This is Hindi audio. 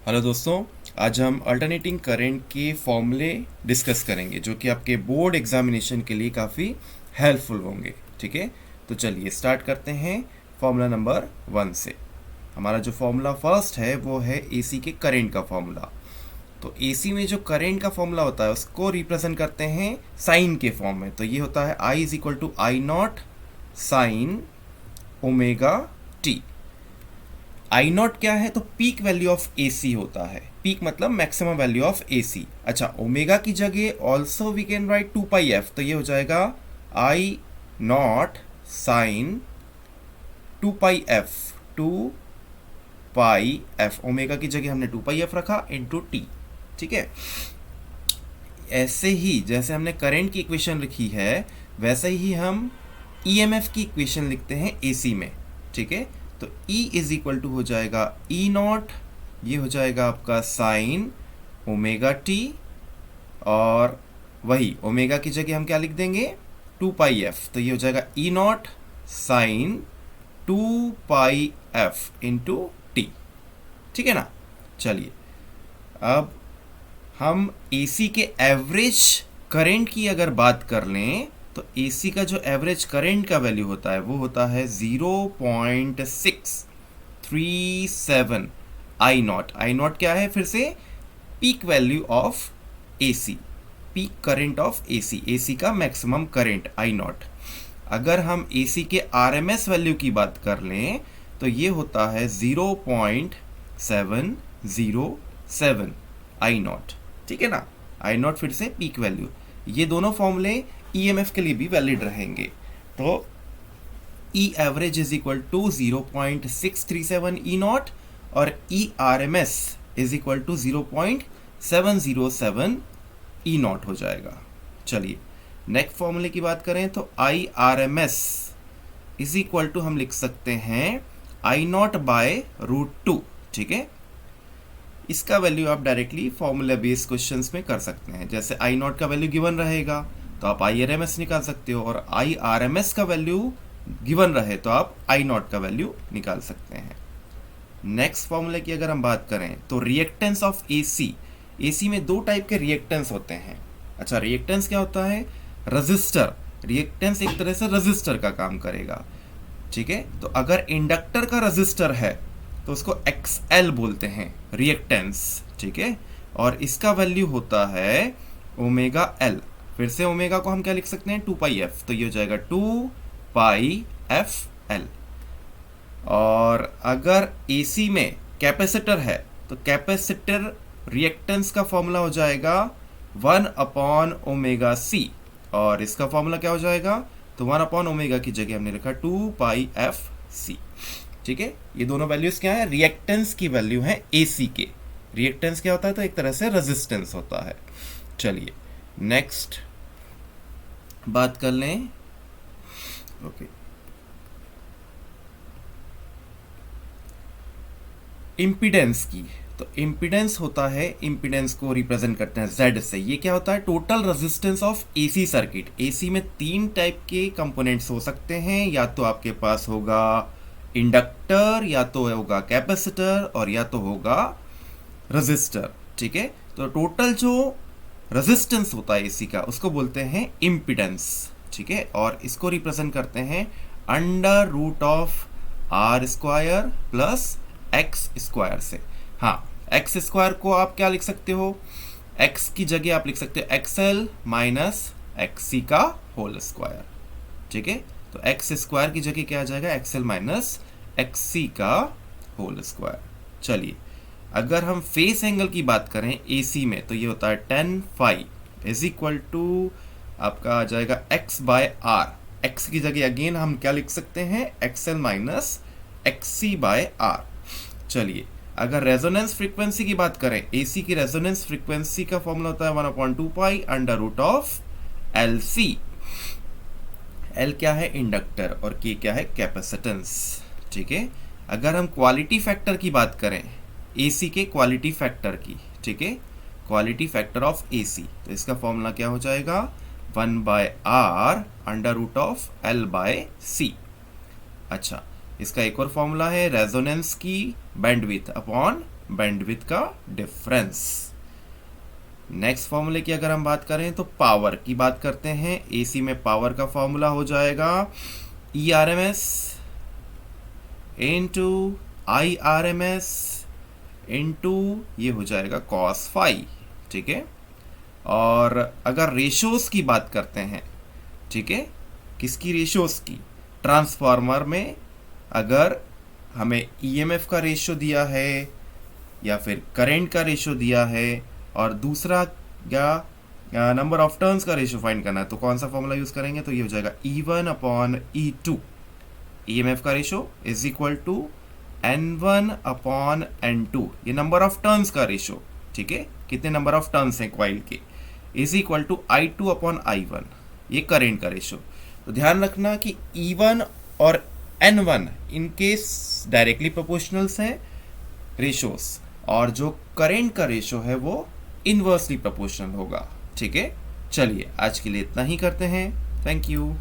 हेलो दोस्तों, आज हम अल्टरनेटिंग करंट के फॉर्मूले डिस्कस करेंगे जो कि आपके बोर्ड एग्जामिनेशन के लिए काफ़ी हेल्पफुल होंगे। ठीक है, तो चलिए स्टार्ट करते हैं फॉर्मूला नंबर 1 से। हमारा जो फॉर्मूला फर्स्ट है वो है एसी के करंट का फॉर्मूला। तो एसी में जो करंट का फॉर्मूला होता है उसको रिप्रेजेंट करते हैं साइन के फॉर्म में। तो ये होता है I is equal to I not sine omega T. I not क्या है? तो peak value of A C होता है। पीक मतलब maximum value of A C. अच्छा, ओमेगा की जगह also we can write 2 pi F. तो ये हो जाएगा I not sine 2 pi F. 2 pi F, omega की जगह हमने 2 पाई एफ रखा इंटू टी। ठीक है, ऐसे ही जैसे हमने करंट की इक्वेशन लिखी है वैसे ही हम ईएमएफ की इक्वेशन लिखते हैं एसी में। ठीक है, तो E इज इक्वल टू हो जाएगा ई नॉट, ये हो जाएगा आपका साइन ओमेगा टी, और वही ओमेगा की जगह हम क्या लिख देंगे 2 पाई एफ। तो ये हो जाएगा E not sine 2 pi F into T. ठीक है ना। चलिए, अब हम एसी के एवरेज करंट की अगर बात कर लें तो एसी का जो एवरेज करंट का वैल्यू होता है वो होता है 0.637 आई नॉट। आई नॉट क्या है? फिर से peak value of AC, peak current of AC, AC का मैक्सिमम करंट आई नॉट। अगर हम एसी के आरएमएस वैल्यू की बात कर लें तो ये होता है 0.707 आई नॉट। ठीक है ना, आई नॉट फिर से पीक वैल्यू। ये दोनों फॉर्मूले ईएमएफ के लिए भी वैलिड रहेंगे। तो E average is equal to 0.637 E not और E R M S is equal to 0.707 E not हो जाएगा। चलिए नेक्स्ट फॉर्मूले की बात करें तो I R M S is equal to हम लिख सकते हैं आई नॉट बाय √2। ठीक है, इसका वैल्यू आप डायरेक्टली फॉर्मूला बेस्ड क्वेश्चंस में कर सकते हैं। जैसे आई नॉट का वैल्यू गिवन रहेगा तो आप आई आर एम एस निकाल सकते हो, और आई आर एम एस का वैल्यू गिवन रहे तो आप आई नॉट का वैल्यू निकाल सकते हैं। नेक्स्ट फॉर्मूला की अगर हम बात करें तो रिएक्टेंस ऑफ एसी। एसी में दो टाइप के रिएक्टेंस होते हैं। अच्छा, रिएक्टेंस क्या होता है? रजिस्टर। रिएक्टेंस एक तरह से रजिस्टर का काम करेगा। ठीक है, तो अगर इंडक्टर का रजिस्टर है तो उसको XL बोलते हैं रिएक्टेंस। ठीक है, और इसका वैल्यू होता है ओमेगा एल। फिर से ओमेगा को हम क्या लिख सकते हैं 2 पाई एफ। तो ये हो जाएगा 2 पाई एफ एल। और अगर एसी में कैपेसिटर है तो कैपेसिटर रिएक्टेंस का फॉर्मूला हो जाएगा 1/ओमेगा C, और इसका फॉर्मूला क्या हो जाएगा? तो 1/ओमेगा की जगह हमने लिखा 2 पाई एफ C। ठीक है, ये दोनों वैल्यूज क्या है? रिएक्टेंस की वैल्यू है एसी के। रिएक्टेंस क्या होता है? तो एक तरह से रेजिस्टेंस होता है। चलिए नेक्स्ट बात कर लें। ओके, इम्पीडेंस की। तो इम्पीडेंस होता है, इम्पीडेंस को रिप्रेजेंट करते हैं Z से। ये क्या होता है? Total resistance of AC circuit. AC में 3 टाइप के कंपोनेंट्स हो सकते हैं, या तो आपके पास होगा इंडक्टर, या तो होगा कैपेसिटर, और या तो होगा रेजिस्टर। ठीक है, तो टोटल जो रेजिस्टेंस होता है एसी का उसको बोलते हैं इम्पीडेंस। ठीक है, और इसको रिप्रेजेंट करते हैं √R² प्लस एक्स स्क्वायर से। हाँ, एक्स स्क्वायर को आप क्या लिख सकते हो? एक्स की जगह आप लिख सकते हो XL माइनस XC का होल स्क्वायर। ठीक है, तो एक्स स्क्वायर की जगह क्या आ जाएगा? XL माइनस XC का होल स्क्वायर। चलिए, अगर हम फेस एंगल की बात करें एसी में तो ये होता है tan phi is equal to आपका आ जाएगा x/r। x की जगह अगेन हम क्या लिख सकते हैं? XL minus XC/r। चलिए, अगर रेजोनेंस फ्रीक्वेंसी की बात करें, एसी की रेजोनेंस फ्रीक्वेंसी का फॉर्मूला होता है 1/2π√LC। L क्या है? इंडक्टर, और K क्या है? कैपेसिटेंस। ठीक है, अगर हम क्वालिटी फैक्टर की बात करें एसी के क्वालिटी फैक्टर की, ठीक है, क्वालिटी फैक्टर ऑफ एसी, तो इसका फॉर्मूला क्या हो जाएगा? 1/R√L/C। अच्छा, इसका एक और फॉर्मूला है रेजोनेंस की बैंडविड्थ अपॉन बैंडविड्थ का डिफरेंस। नेक्स्ट फॉर्मूले की अगर हम बात करें तो पावर की बात करते हैं। एसी में पावर का फॉर्मूला हो जाएगा ERMS इनटू IRMS इनटू ये हो जाएगा cos फाई, ठीक है। और अगर रेशोस की बात करते हैं, ठीक है, किसकी रेशोस की, ट्रांसफार्मर में अगर हमें EMF का रेशो दिया है या फिर करंट का रेशो दिया है और दूसरा या नंबर ऑफ टर्न्स का रेशो फाइंड करना है, तो कौन सा फॉर्मूला यूज करेंगे, तो ये हो जाएगा E1 अपॉन E2। EMF का ratio is equal to N1 upon N2, ये नंबर ऑफ टर्न्स का रेशो, ठीक है, कितने नंबर ऑफ टर्न्स हैं क्वाइल के, is equal to I2 upon I1, ये करेंट का रेशो। तो ध्यान रखना कि E1 और N1 इनके डायरेक्टली प्रोपोर्शनल्स हैं रेशोस, और जो करेंट का रेशो है वो इनवर्सली प्रोपोर्शनल होगा, ठीक है। चलिए आज के लिए इतना ही करते हैं। Thank you.